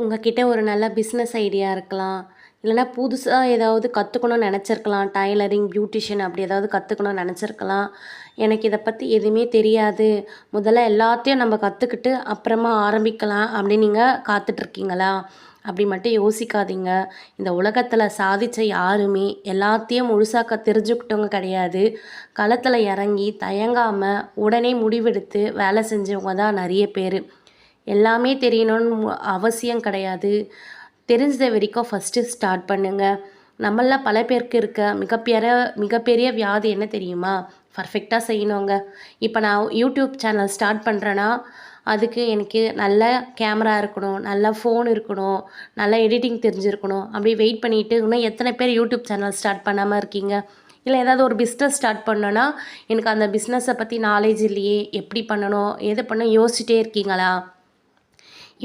உங்ககிட்ட ஒரு நல்ல பிஸ்னஸ் ஐடியா இருக்கலாம். இல்லைனா புதுசா ஏதாவது கற்றுக்கணும்னு நெனச்சிருக்கலாம். டைலரிங், பியூட்டிஷியன் அப்படி ஏதாவது கற்றுக்கணும்னு நெனச்சிருக்கலாம். எனக்கு இதை பற்றி எதுவுமே தெரியாது. முதல்ல எல்லாத்தையும் நம்ம கற்றுக்கிட்டு அப்புறமா ஆரம்பிக்கலாம் அப்படின்னு நீங்கள் காத்துட்ருக்கீங்களா? அப்படி மட்டும் யோசிக்காதீங்க. இந்த உலகத்தில் சாதித்த யாருமே எல்லாத்தையும் முழுசாக தெரிஞ்சுக்கிட்டவங்க கிடையாது. களத்தில் இறங்கி தயங்காமல் உடனே முடிவெடுத்து வேலை செஞ்சவங்க தான் நிறைய பேர். எல்லாமே தெரியணும்னு அவசியம் கிடையாது. தெரிஞ்ச வரைக்கும் ஃபஸ்ட்டு ஸ்டார்ட் பண்ணுங்கள். நம்மள பல பேருக்கு இருக்க மிகப்பெரிய வியாதி என்ன தெரியுமா? பர்ஃபெக்டாக செய்யணுங்க. இப்போ நான் யூடியூப் சேனல் ஸ்டார்ட் பண்ணுறேன்னா அதுக்கு எனக்கு நல்ல கேமரா இருக்கணும், நல்ல ஃபோன் இருக்கணும், நல்ல எடிட்டிங் தெரிஞ்சிருக்கணும். அப்படி வெயிட் பண்ணிவிட்டு இன்னும் எத்தனை பேர் யூடியூப் சேனல் ஸ்டார்ட் பண்ணாமல் இருக்கீங்க? இல்லை ஏதாவது ஒரு பிஸ்னஸ் ஸ்டார்ட் பண்ணோன்னா எனக்கு அந்த பிஸ்னஸை பற்றி நாலேஜ் இல்லையே, எப்படி பண்ணணும், எது பண்ண யோசிச்சிட்டே இருக்கீங்களா?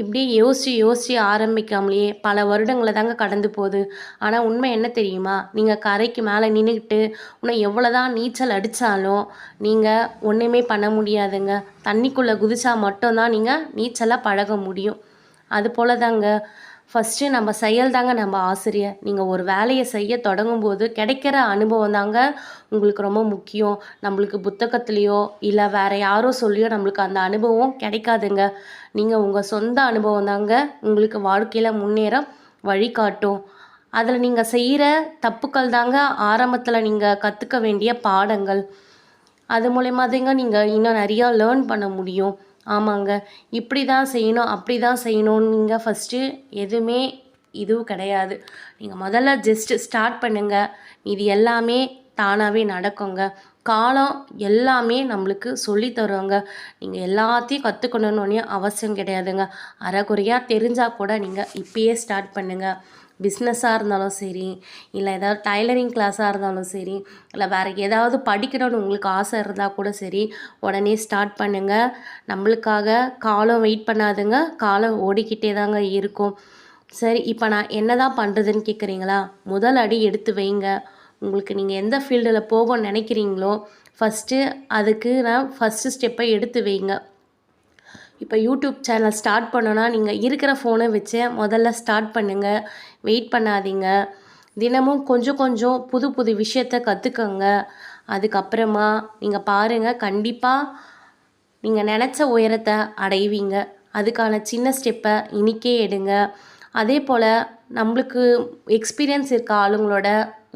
இப்படி யோசித்து ஆரம்பிக்காமலேயே பல வருடங்களை தாங்க கடந்து போகுது. ஆனால் உண்மை என்ன தெரியுமா? நீங்கள் கரைக்கு மேலே நின்றுக்கிட்டு இன்னும் எவ்வளோ தான் நீச்சல் அடித்தாலும் நீங்கள் ஒன்றுமே பண்ண முடியாதுங்க. தண்ணிக்குள்ளே குதிச்சா மட்டும்தான் நீங்கள் நீச்சலை பழக முடியும். அது போல் தாங்க ஃபஸ்ட்டு நம்ம செயல் தாங்க நம்ம ஆசிரியர். நீங்கள் ஒரு வேலையை செய்ய தொடங்கும்போது கிடைக்கிற அனுபவம் தாங்க உங்களுக்கு ரொம்ப முக்கியம். நம்மளுக்கு புத்தகத்துலேயோ இல்லை வேறு யாரோ சொல்லியோ நம்மளுக்கு அந்த அனுபவம் கிடைக்காதுங்க. நீங்கள் உங்கள் சொந்த அனுபவம் தாங்க உங்களுக்கு வாழ்க்கையில் முன்னேற வழிகாட்டும். அதில் நீங்கள் செய்கிற தப்புக்கள் தாங்க ஆரம்பத்தில் நீங்கள் கற்றுக்க வேண்டிய பாடங்கள். அது மூலயமா தாங்க நீங்கள் இன்னும் நிறையா லேர்ன் பண்ண முடியும். ஆமாங்க, இப்படி தான் செய்யணும், அப்படி தான் செய்யணும்னு நீங்கள் ஃபஸ்ட்டு எதுவுமே இதுவும் கிடையாது. நீங்கள் முதல்ல ஜஸ்ட்டு ஸ்டார்ட் பண்ணுங்கள். இது எல்லாமே தானாகவே நடக்குங்க. காலம் எல்லாமே நம்மளுக்கு சொல்லி தருவாங்க. நீங்கள் எல்லாத்தையும் கற்றுக்கணுன்னு அவசியம் கிடையாதுங்க. அரைகுறையாக தெரிஞ்சால் கூட நீங்கள் இப்பயே ஸ்டார்ட் பண்ணுங்கள். பிஸ்னஸாக இருந்தாலும் சரி, இல்லை ஏதாவது டைலரிங் கிளாஸாக இருந்தாலும் சரி, இல்லை வேறு ஏதாவது படிக்கணும்னு உங்களுக்கு ஆசை இருந்தால் கூட சரி, உடனே ஸ்டார்ட் பண்ணுங்கள். நம்மளுக்காக காலம் வெயிட் பண்ணாதுங்க. காலம் ஓடிக்கிட்டே தாங்க இருக்கும். சரி, இப்போ நான் என்ன தான் பண்ணுறதுன்னு கேட்குறீங்களா? முதல் அடி எடுத்து வைங்க. உங்களுக்கு நீங்கள் எந்த ஃபீல்டில் போகணும்னு நினைக்கிறீங்களோ ஃபஸ்ட்டு அதுக்கு நான் ஃபஸ்ட்டு ஸ்டெப்பை எடுத்து வைங்க. இப்போ யூடியூப் சேனல் ஸ்டார்ட் பண்ணோன்னா நீங்கள் இருக்கிற ஃபோனை வச்சு முதல்ல ஸ்டார்ட் பண்ணுங்கள். வெயிட் பண்ணாதீங்க. தினமும் கொஞ்சம் கொஞ்சம் புது புது விஷயத்த கற்றுக்கங்க. அதுக்கப்புறமா நீங்கள் பாருங்கள், கண்டிப்பாக நீங்கள் நினச்ச உயரத்தை அடைவீங்க. அதுக்கான சின்ன ஸ்டெப்பை இன்றைக்கே எடுங்க. அதே போல் நம்மளுக்கு எக்ஸ்பீரியன்ஸ் இருக்க ஆளுங்களோட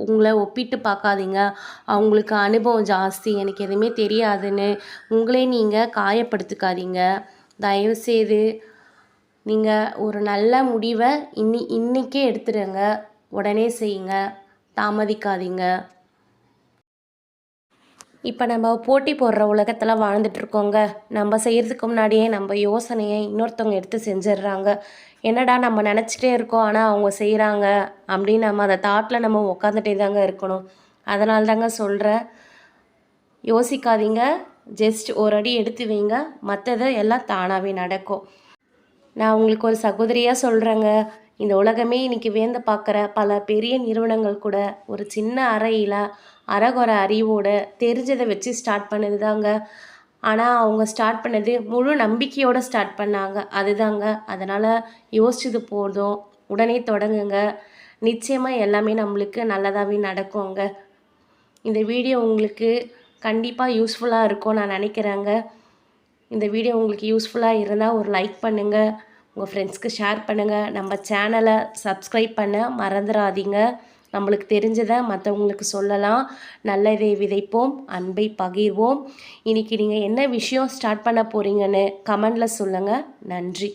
உங்களை ஒப்பிட்டு பார்க்காதீங்க. அவங்களுக்கு அனுபவம் ஜாஸ்தி, எனக்கு எதுவுமே தெரியாதுன்னு உங்களே நீங்கள் காயப்படுத்திக்காதீங்க. தயவுசெய்து நீங்கள் ஒரு நல்ல முடிவை இன்றைக்கே எடுத்துடுங்க. உடனே செய்யுங்க, தாமதிக்காதீங்க. இப்போ நம்ம போட்டி போடுற உலகத்தில் வாழ்ந்துட்டுருக்கோங்க. நம்ம செய்கிறதுக்கு முன்னாடியே நம்ம யோசனையை இன்னொருத்தவங்க எடுத்து செஞ்சிடுறாங்க. என்னடா நம்ம நினச்சிட்டே இருக்கோம், ஆனால் அவங்க செய்கிறாங்க அப்படின்னு நம்ம அந்த தாட்டில் நம்ம உட்காந்துட்டே தாங்க இருக்கணும். அதனால தாங்க சொல்கிறேன், யோசிக்காதீங்க. ஜஸ்ட் ஒரு அடி எடுத்து வைங்க. மற்றதை எல்லாம் தானாகவே நடக்கும். நான் உங்களுக்கு ஒரு சகோதரியாக சொல்கிறேங்க. இந்த உலகமே இன்றைக்கி வியந்து பார்க்குற பல பெரிய நிறுவனங்கள் கூட ஒரு சின்ன அறையில் அரைகுறை அறிவோடு தெரிஞ்சதை வச்சு ஸ்டார்ட் பண்ணது தாங்க. ஆனால் அவங்க ஸ்டார்ட் பண்ணது முழு நம்பிக்கையோடு ஸ்டார்ட் பண்ணாங்க. அதுதாங்க. அதனால் யோசிச்சது போதும், உடனே தொடங்குங்க. நிச்சயமாக எல்லாமே நம்மளுக்கு நல்லதாகவே நடக்குங்க. இந்த வீடியோ உங்களுக்கு கண்டிப்பாக யூஸ்ஃபுல்லாக இருக்கும் நான் நினைக்கிறேங்க. இந்த வீடியோ உங்களுக்கு யூஸ்ஃபுல்லாக இருந்தால் ஒரு லைக் பண்ணுங்கள், உங்கள் ஃப்ரெண்ட்ஸ்க்கு ஷேர் பண்ணுங்கள். நம்ம சேனலை சப்ஸ்கிரைப் பண்ண மறந்துடாதீங்க. நம்மளுக்கு தெரிஞ்சதை மற்றவங்களுக்கு சொல்லலாம். நல்லதை விதைப்போம், அன்பை பகிர்வோம். இன்றைக்கி நீங்கள் என்ன விஷயம் ஸ்டார்ட் பண்ண போகிறீங்கன்னு கமெண்டில் சொல்லுங்கள். நன்றி.